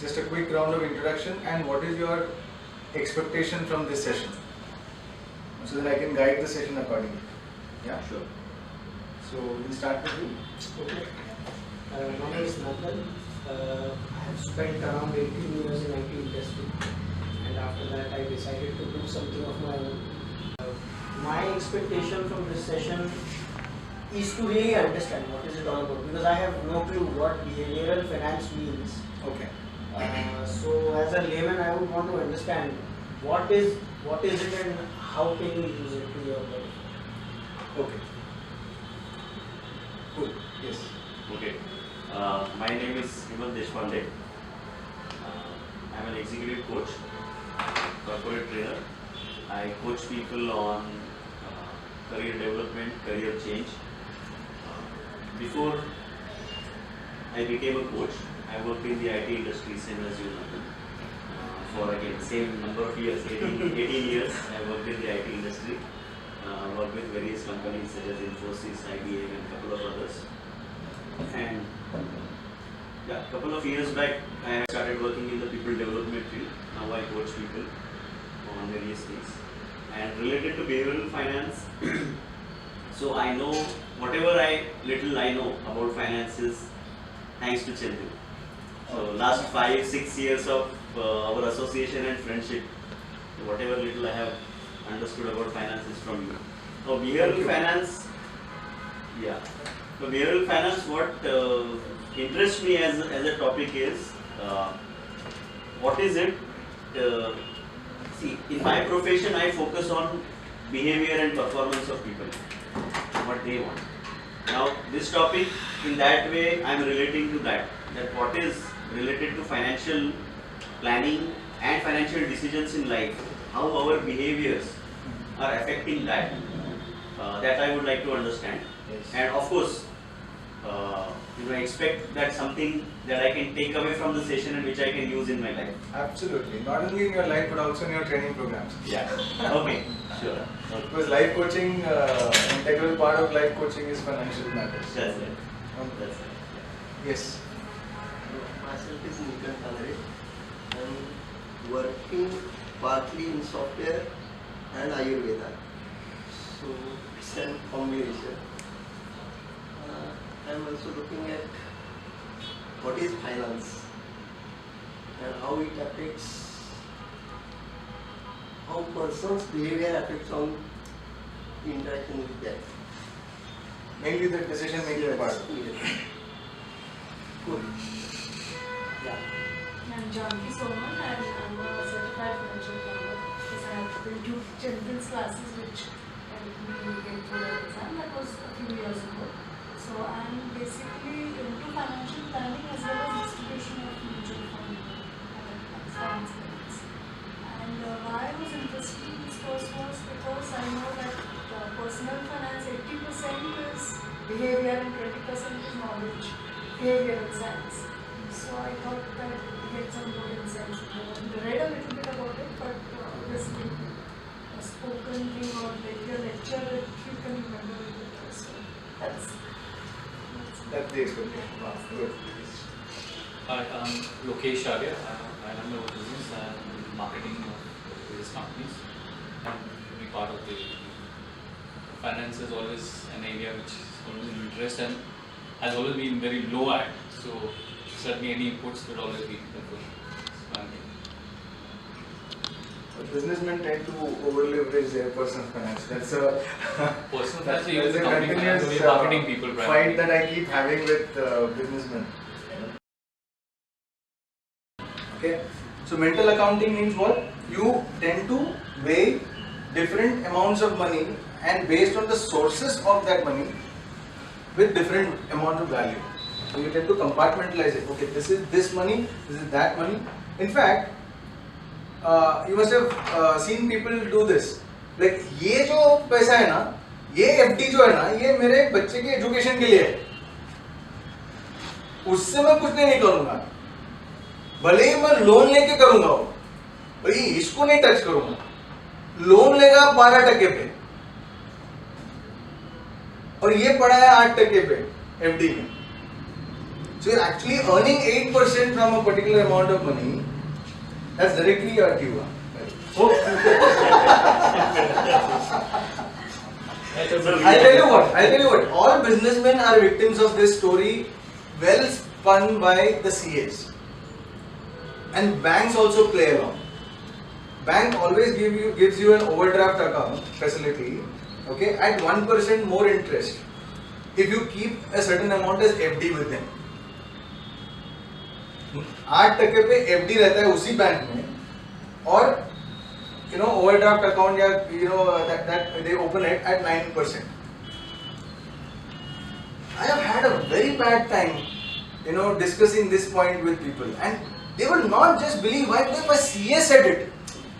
just a quick round of introduction and what is your expectation from this session, so that I can guide the session accordingly. Yeah, Sure. So we'll start with you. Okay. My name is Nandan. I have spent around 18 years in IT industry, and after that I decided to do something of my own. My expectation from this session is to really understand what is it all about, because I have no clue what behavioral finance means. Okay. So as a layman, I would want to understand what is it and how can you use it to your life. Okay. Cool. Yes. Okay. My name is Vimal Deshpande. I'm an executive coach, corporate trainer. I coach people on career development, career change. Before I became a coach, I worked in the IT industry, same as you, Nandan. For again, same number of years, 18 years, I worked in the IT industry. Worked with various companies such as Infosys, IBM, and a couple of others. And yeah, a couple of years back, I started working in the people development field. Now I coach people on various things. And related to behavioral finance, so I know whatever little I know about finances thanks to Chintu. So last 5-6 years of our association and friendship, whatever little I have understood about finances from you. Now behavioral finance, yeah. So behavioral finance, what interests me as a topic is, what is it? See, in my profession, I focus on behavior and performance of people, what they want. Now, this topic, in that way, I am relating to that what is related to financial planning and financial decisions in life, how our behaviors are affecting that. That I would like to understand. Yes. And of course, I expect that something that I can take away from the session and which I can use in my life. Absolutely. Not only in your life but also in your training programs. Yeah. Okay. Sure. Because life coaching, integral part of life coaching is financial matters. That's it. That's it. Yes. Myself is Nikan Tangre. I'm working partly in software and Ayurveda. So it's a combination. I'm also looking at what is finance and how it affects, how person's behavior affects on interaction with that. Mainly the decision making part. Yes. Cool. Yeah. I'm Janki Soman and I'm a certified financial planner because I have been to children's classes which helped me get through the exam. That was a few years ago. So I'm basically into financial planning as well as distribution of mutual fund funds. And why I was interested in this course was because I know that personal finance 80% is behavior and 20% is knowledge, behavioral science. So I thought that I would get some more insights. I read a little bit about it, but obviously a spoken thing or like a lecture that you can remember it better. So That's the expectation. Wow. Good. Hi, I'm Lokesh Arya. I run my own business and marketing of various companies. And to be part of the finance is always an area which is always an interest and has always been very low at. So certainly any inputs would always be helpful. Businessmen tend to over leverage their personal finance. That's a Personal that's finance, you use a company finance, continuous only marketing people fight primarily. that I keep having with businessmen. Okay, so mental accounting means what? You tend to weigh different amounts of money and based on the sources of that money with different amount of value. So you tend to compartmentalize it. Okay, this is this money, this is that money. In fact, you must have seen people do this. Like ये जो पैसा है ना, ये FD जो है ना, ये मेरे बच्चे के एजुकेशन के लिए है. उससे मैं कुछ नहीं करूँगा. भले ही मैं लोन लेके करूँगा वो, भाई इसको नहीं टच करूँगा. लोन लेगा 12% पे, और ये पड़ा है 8% पे FD में. So you're actually earning 8% from a particular amount of money. That's directly your due. I'll tell you what. All businessmen are victims of this story, well spun by the CAs. And banks also play along. Bank always gives you an overdraft account facility, okay, at 1% more interest if you keep a certain amount as FD with them. 8% पे FD रहता है उसी bank में, और overdraft account या that they open it at 9%. I have had a very bad time discussing this point with people, and they will not just believe why my CA said it.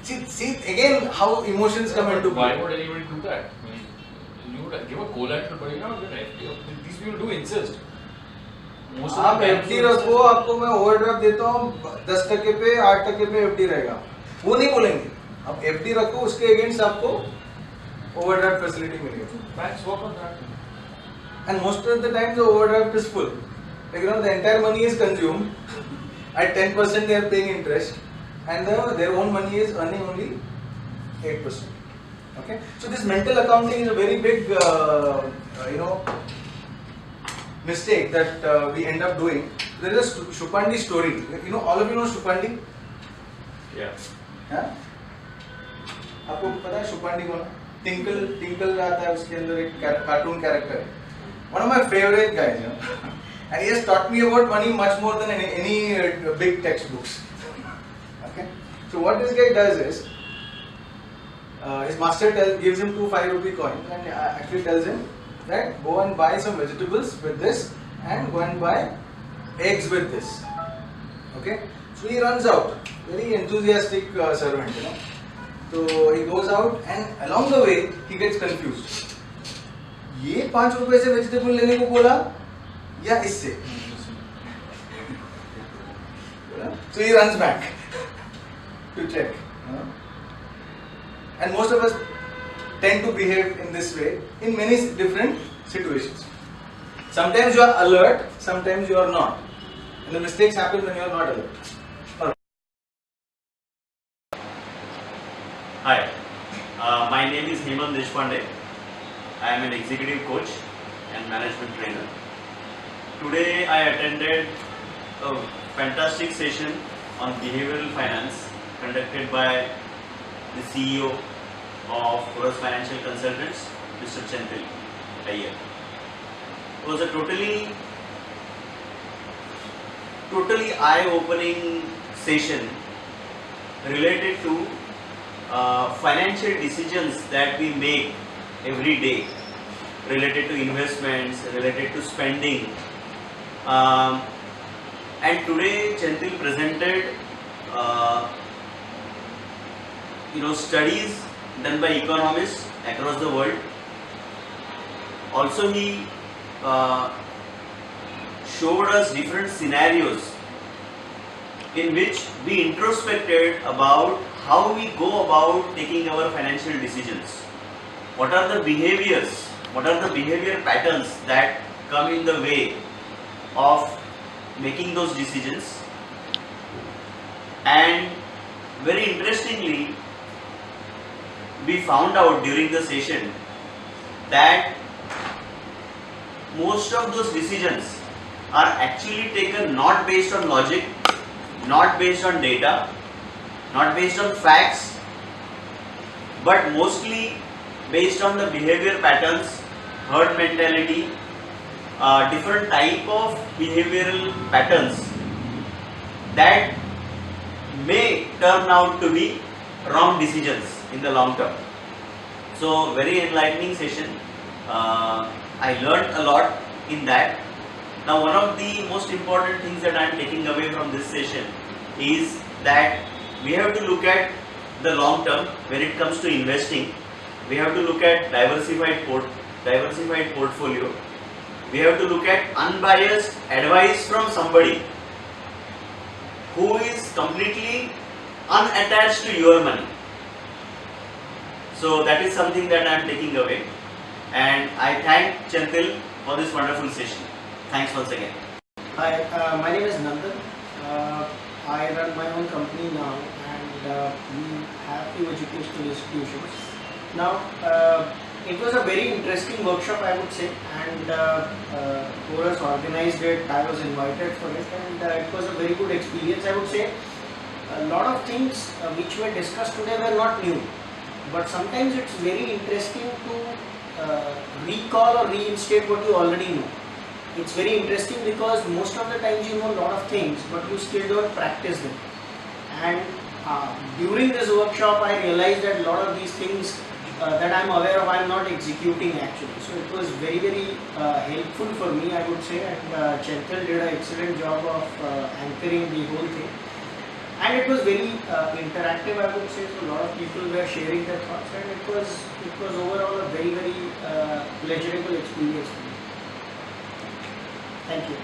See again how emotions come into Why play. would anybody do that? I mean, you would give a collateral, but these people do insist. Most of आप the banks FD do रखो, insist. आपको मैं overdraft देता हूँ 10% पे 8% पे FD रहेगा, वो नहीं बोलेंगे. आप FD रखो, उसके अगेंस्ट आपको ओवरड्राफ्ट फैसिलिटी मिलेगी. Banks work on that. And most of the time the overdraft is full. Like the entire money is consumed. At 10% they are paying interest, and their own money is earning only 8%. Okay, so this mental accounting is a very big mistake that we end up doing. There is a Shupandi story. All of you know Shupandi? Yeah. हाँ? आपको पता है शुपांडी कौन? Tinkle आता है, उसके अंदर एक कार्टून कैरेक्टर है. One of my favorite guys, and he has taught me about money much more than any big textbooks. Okay, so what this guy does is, his master gives him 2 5-rupee coins and actually tells him that go and buy some vegetables with this and go and buy eggs with this. Okay, so he runs out, very enthusiastic servant, So he goes out, and along the way he gets confused. ये 5 रुपए से vegetable लेने को बोला या इससे? So he runs back to check. And most of us tend to behave in this way in many different situations. Sometimes you are alert, sometimes you are not. And the mistakes happen when you are not alert. Hi, my name is Hemant Deshpande. I am an executive coach and management trainer. Today I attended a fantastic session on behavioral finance conducted by the CEO of Forest Financial Consultants, Mr. Chantil Iyer. It was a totally eye-opening session related to financial decisions that we make every day, related to investments, related to spending. And today Chantil presented studies done by economists across the world. Also he showed us different scenarios in which we introspected about how we go about taking our financial decisions. What are the behaviors, what are the behavior patterns that come in the way of making those decisions. And very interestingly, we found out during the session that most of those decisions are actually taken not based on logic, not based on data, not based on facts, but mostly based on the behavior patterns, herd mentality, different type of behavioral patterns that may turn out to be wrong decisions in the long term. So very enlightening session. I learned a lot in that. Now one of the most important things that I am taking away from this session is that we have to look at the long term when it comes to investing. We have to look at diversified portfolio. We have to look at unbiased advice from somebody who is completely unattached to your money. So that is something that I am taking away, and I thank Chantil for this wonderful session. Thanks once again. Hi, my name is Nandan. I run my own company now, and we have few educational institutions. Now, it was a very interesting workshop, I would say, and who has organized it, I was invited for it, and it was a very good experience. I would say a lot of things which were discussed today were not new, but sometimes it's very interesting to recall or reinstate what you already know. It's very interesting because most of the times you know a lot of things, but you still don't practice them. And during this workshop, I realized that a lot of these things that I'm aware of, I'm not executing actually. So it was very, very helpful for me, I would say. And Chenthil did an excellent job of anchoring the whole thing. And it was very interactive, I would say. So a lot of people were sharing their thoughts, and it was overall a very, very pleasurable experience for me. Thank you.